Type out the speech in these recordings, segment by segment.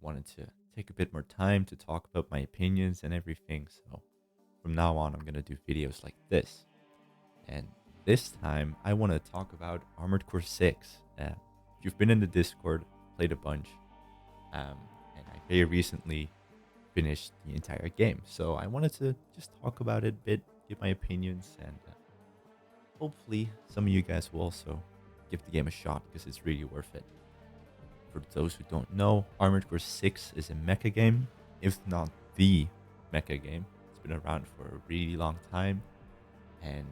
wanted to take a bit more time to talk about my opinions and everything. So from now on, I'm going to do videos like this. And this time, I want to talk about Armored Core 6. If you've been in the Discord, played a bunch, and I very recently finished the entire game. So I wanted to just talk about it a bit, give my opinions, and hopefully some of you guys will also give the game a shot because it's really worth it. For those who don't know, Armored Core 6 is a mecha game, if not the mecha game. It's been around for a really long time, and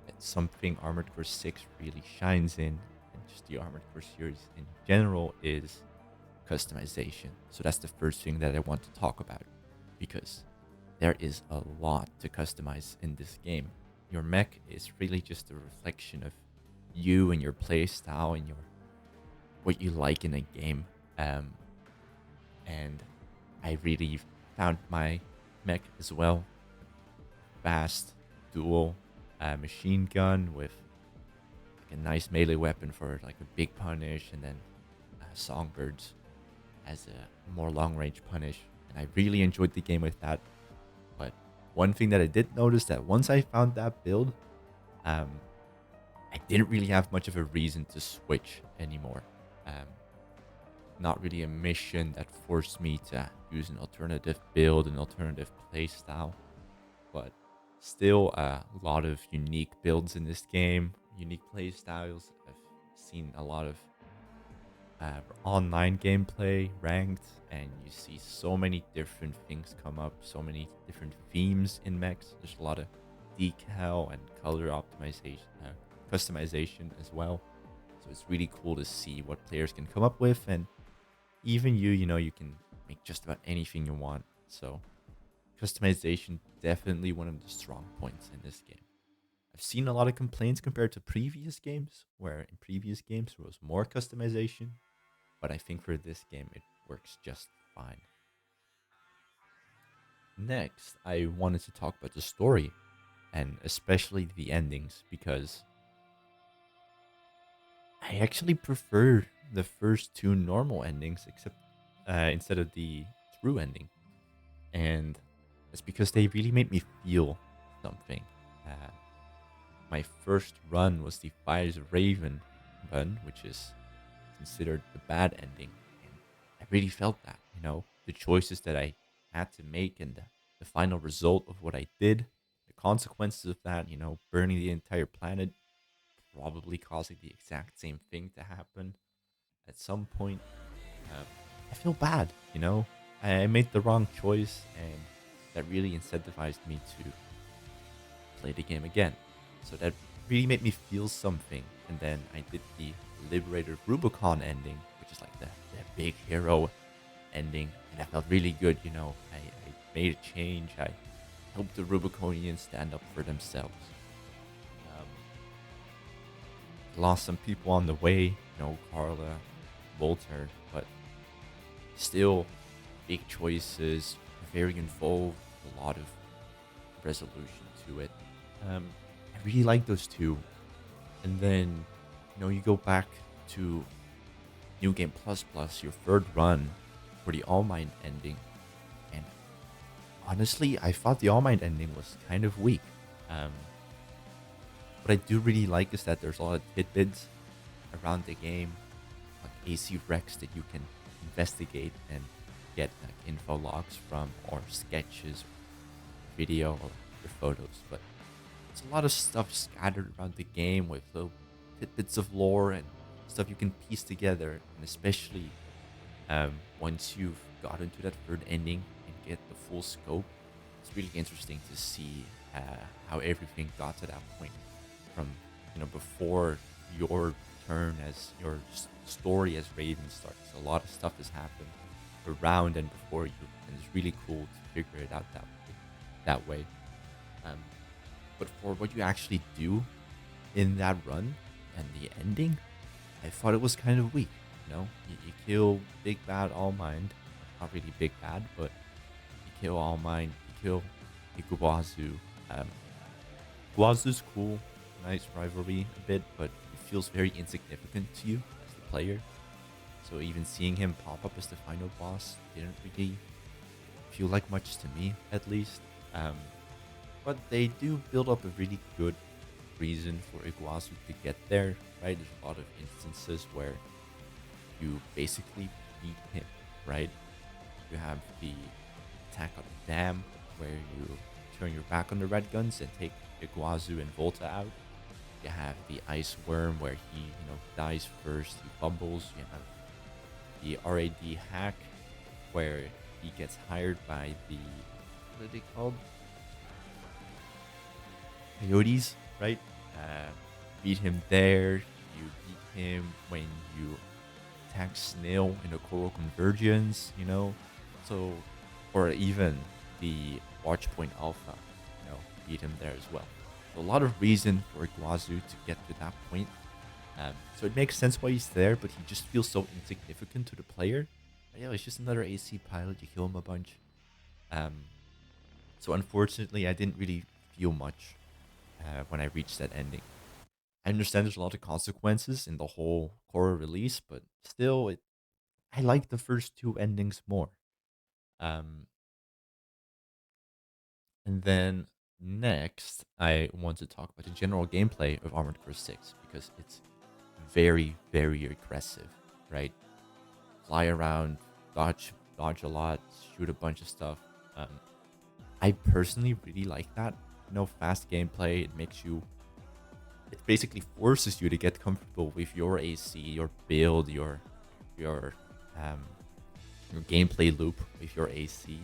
it's something Armored Core 6 really shines in, and just the Armored Core series in general, is customization. So that's the first thing that I want to talk about, because there is a lot to customize in this game. Your mech is really just a reflection of you and your playstyle and your what you like in a game. And I really found my mech as well. Fast, dual machine gun with like a nice melee weapon for like a big punish, and then songbirds as a more long range punish. And I really enjoyed the game with that. But one thing that I did notice, that once I found that build, I didn't really have much of a reason to switch anymore. Not really a mission that forced me to use an alternative build, an alternative playstyle, but still a lot of unique builds in this game, unique playstyles. I've seen a lot of online gameplay, ranked, and you see so many different things come up, so many different themes in mechs. There's a lot of decal and color optimization, customization as well. So it's really cool to see what players can come up with, and even you can make just about anything you want. So customization, definitely one of the strong points in this game. I've seen a lot of complaints compared to previous games, where in previous games there was more customization, but I think for this game it works just fine. Next, I wanted to talk about the story, and especially the endings, because I actually prefer the first two normal endings, except instead of the true ending, and it's because they really made me feel something. Uh, my first run was the Fires of Raven run, which is considered the bad ending, and I really felt that. The choices that I had to make, and the final result of what I did, the consequences of that. Burning the entire planet, probably causing the exact same thing to happen at some point. Um, I feel bad. I made the wrong choice, and that really incentivized me to play the game again. So that really made me feel something. And then I did the Liberator Rubicon ending, which is like the big hero ending, and I felt really good. I made a change. I helped the Rubiconians stand up for themselves. Um, Lost some people on the way, Carla, Volter, but still big choices, very involved, a lot of resolution to it. I really like those two. And then, you go back to New Game Plus Plus, your third run for the All Mind ending. And honestly, I thought the All Mind ending was kind of weak. What I do really like is that there's a lot of tidbits around the game, like AC Rex that you can investigate and get like info logs from, or sketches, or video, or your photos. But it's a lot of stuff scattered around the game with little tidbits of lore and stuff you can piece together. And especially once you've gotten to that third ending and get the full scope, it's really interesting to see how everything got to that point. From before your turn, as your story as Raven starts, a lot of stuff has happened around and before you, and it's really cool to figure it out that way. Um, but for what you actually do in that run and the ending, I thought it was kind of weak. You kill Big Bad All Mind, not really Big Bad, but you kill All Mind, you kill Iguazu. Guazu's cool, nice rivalry a bit, but it feels very insignificant to you as the player. So even seeing him pop up as the final boss didn't really feel like much to me, at least. Um, but they do build up a really good reason for Iguazu to get there, right? There's a lot of instances where you basically beat him, right? You have the attack on the dam, where you turn your back on the red guns and take Iguazu and Volta out. You have the ice worm, where he, dies first, he fumbles. You have the RAD hack, where he gets hired by the, what are they called? Coyotes, right? Beat him there. You beat him when you attack Snail in the Coral Convergence, So, or even the Watchpoint Alpha, beat him there as well. So a lot of reason for Iguazu to get to that point. So it makes sense why he's there, but he just feels so insignificant to the player. It's just another AC pilot. You kill him a bunch. So unfortunately, I didn't really feel much when I reached that ending. I understand there's a lot of consequences in the whole core release, but still, I like the first two endings more. Um, and then next, I want to talk about the general gameplay of Armored Core 6 because it's very, very aggressive, right? Fly around, dodge a lot, shoot a bunch of stuff. I personally really like that. Fast gameplay. It basically forces you to get comfortable with your AC, your build, your um your gameplay loop with your AC,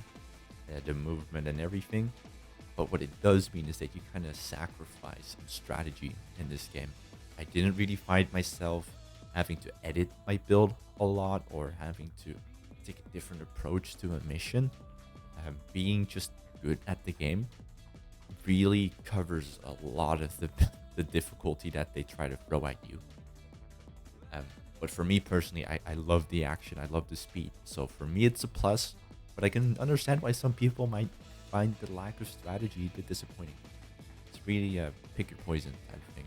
the movement and everything. But what it does mean is that you kind of sacrifice some strategy in this game. I didn't really find myself having to edit my build a lot or having to take a different approach to a mission. Being just good at the game really covers a lot of the difficulty that they try to throw at you. But for me personally, I love the action. I love the speed. So for me, it's a plus. But I can understand why some people might find the lack of strategy a bit disappointing. It's really a pick your poison type of thing.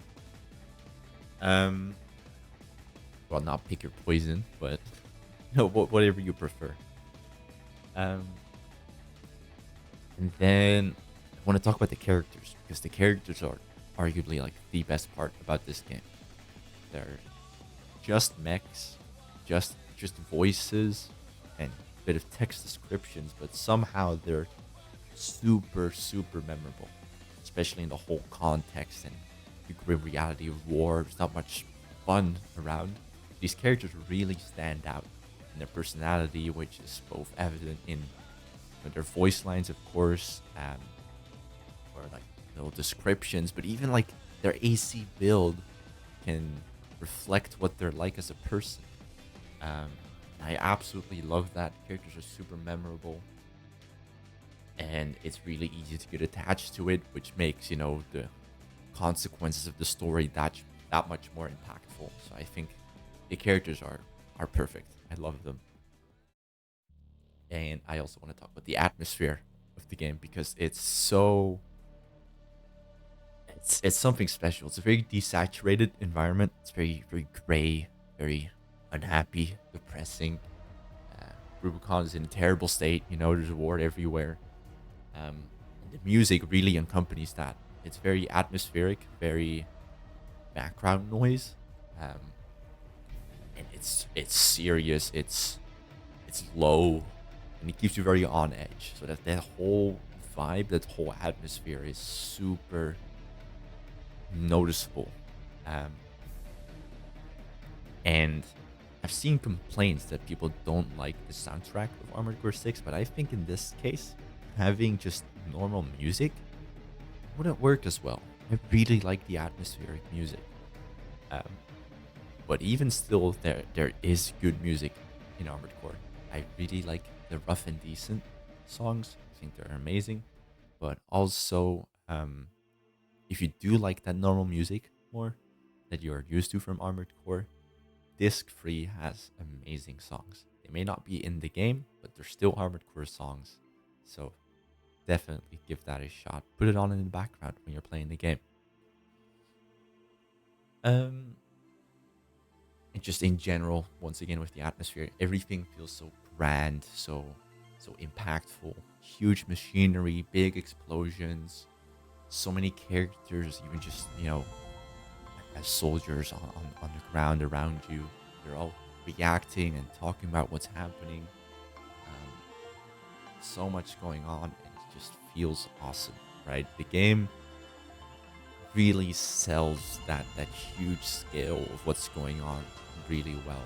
Well, not pick your poison, but whatever you prefer. And then I want to talk about the characters because the characters are arguably like the best part about this game. They're just mechs, just voices and a bit of text descriptions, but somehow they're super, super memorable, especially in the whole context and the grim reality of war. There's not much fun around. These characters really stand out in their personality, which is both evident in their voice lines, of course, or like little descriptions, but even like their AC build can reflect what they're like as a person. I absolutely love that. Characters are super memorable, and it's really easy to get attached to it, which makes the consequences of the story that much more impactful. So I think the characters are perfect. I love them. And I also want to talk about the atmosphere of the game because it's something special. It's a very desaturated environment. It's very, very gray, very unhappy, depressing. Rubicon is in a terrible state. There's war everywhere. And the music really accompanies that. It's very atmospheric, very background noise, and it's serious. It's low, and it keeps you very on edge. So that whole vibe, that whole atmosphere is super noticeable. And I've seen complaints that people don't like the soundtrack of Armored Core 6, but I think in this case, having just normal music wouldn't work as well. I really like the atmospheric music. But even still, there is good music in Armored Core. I really like the rough and decent songs. I think they're amazing. But also, if you do like that normal music more that you're used to from Armored Core, Disc Free has amazing songs. They may not be in the game, but they're still Armored Core songs. So definitely give that a shot. Put it on in the background when you're playing the game. And just in general, once again with the atmosphere, everything feels so grand, so impactful. Huge machinery, big explosions, so many characters, even just, as soldiers on the ground around you. They're all reacting and talking about what's happening. Um, so much going on, and it just feels awesome, right? The game really sells that huge scale of what's going on really well.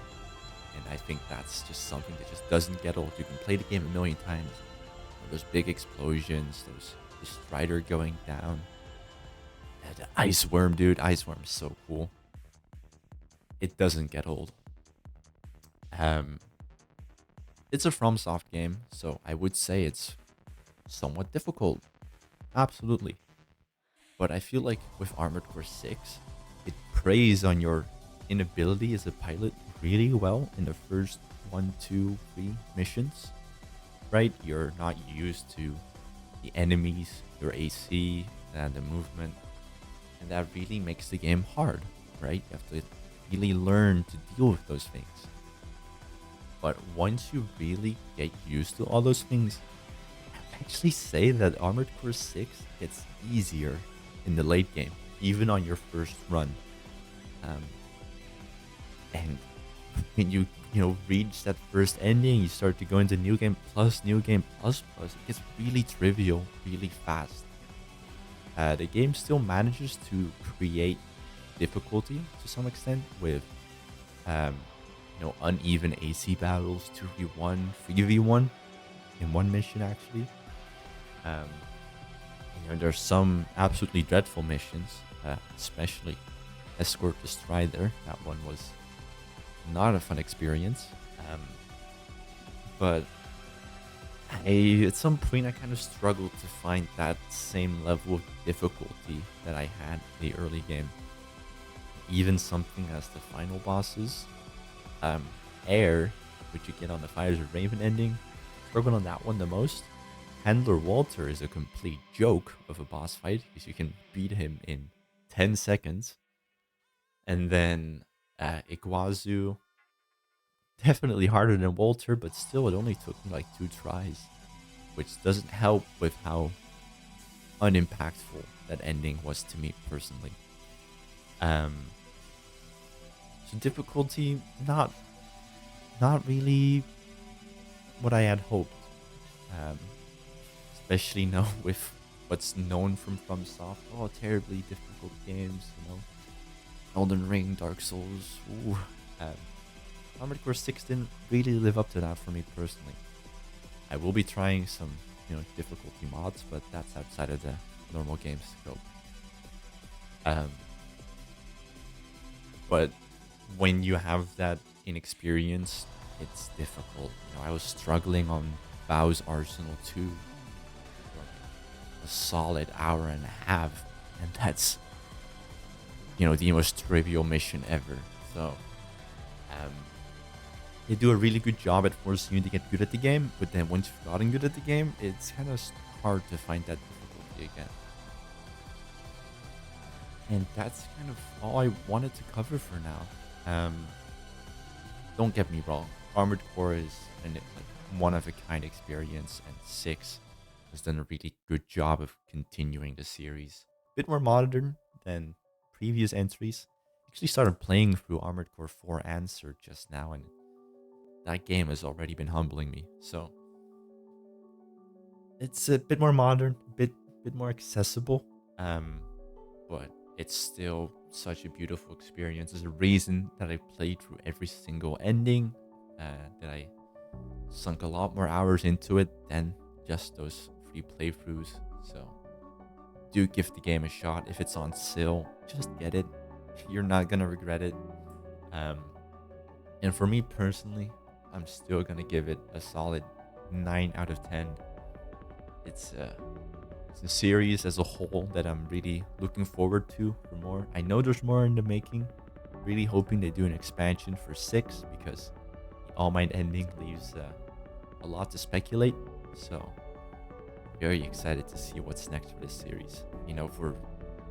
And I think that's just something that just doesn't get old. You can play the game a million times. Those big explosions, the strider going down. The ice worm, dude. Ice worm is so cool. It doesn't get old. Um, it's a FromSoft game, so I would say it's somewhat difficult. Absolutely. But I feel like with Armored Core 6, it preys on your inability as a pilot really well in the first 1, 2, 3 missions, right? You're not used to the enemies, your AC, and the movement, and that really makes the game hard, right? You have to really learn to deal with those things. But once you really get used to all those things, I actually say that Armored Core 6 gets easier in the late game, even on your first run. And when you reach that first ending, you start to go into new game plus, it gets really trivial really fast. The game still manages to create difficulty to some extent with uneven AC battles, 2v1, 3v1 in one mission actually. There's some absolutely dreadful missions, especially Escort the Strider. That one was not a fun experience. But at some point I kind of struggled to find that same level of difficulty that I had in the early game. Even something as the final bosses, Air, which you get on the Fires of Raven ending, struggled on that one the most. Handler Walter is a complete joke of a boss fight because you can beat him in 10 seconds. And then Iguazu, definitely harder than Walter, but still it only took me like 2 tries, which doesn't help with how unimpactful that ending was to me personally. So difficulty, not really what I had hoped. Especially now with what's known from FromSoft. Oh, terribly difficult games, Elden Ring, Dark Souls. Ooh. Armored Core 6 didn't really live up to that for me personally. I will be trying some, difficulty mods, but that's outside of the normal game scope. But when you have that inexperience, it's difficult. I was struggling on Bow's Arsenal 2 for a solid hour and a half, and that's the most trivial mission ever. So they do a really good job at forcing you to get good at the game, but then once you've gotten good at the game, it's kind of hard to find that difficulty again. And that's kind of all I wanted to cover for now. Don't get me wrong, Armored Core is one of a kind experience, and 6 has done a really good job of continuing the series. A bit more modern than previous entries. Actually started playing through Armored Core 4 Answer just now, and that game has already been humbling me. So it's a bit more modern, bit more accessible, but it's still such a beautiful experience. There's a reason that I played through every single ending, that I sunk a lot more hours into it than just those free playthroughs. So do give the game a shot. If it's on sale, just get it. You're not gonna regret it. And for me personally, I'm still gonna give it a solid 9 out of 10. It's a series as a whole that I'm really looking forward to for more. I know there's more in the making. Really hoping they do an expansion for 6, because the All Might ending leaves a lot to speculate. So very excited to see what's next for this series.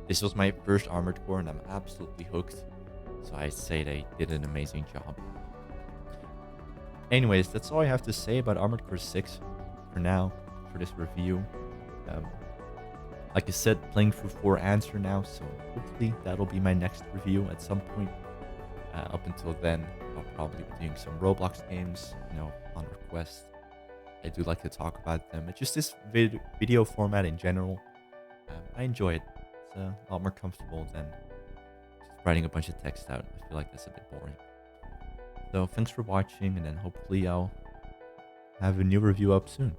This was my first Armored Core, and I'm absolutely hooked. So I say they did an amazing job. Anyways, that's all I have to say about Armored Core 6 for now, for this review. Um, like I said, playing through 4 Answer now, so hopefully that'll be my next review at some point. Up until then, I'll probably be doing some Roblox games, on request. I do like to talk about them. It's just this video format in general. I enjoy it. It's a lot more comfortable than just writing a bunch of text out. I feel like that's a bit boring. So thanks for watching, and then hopefully I'll have a new review up soon.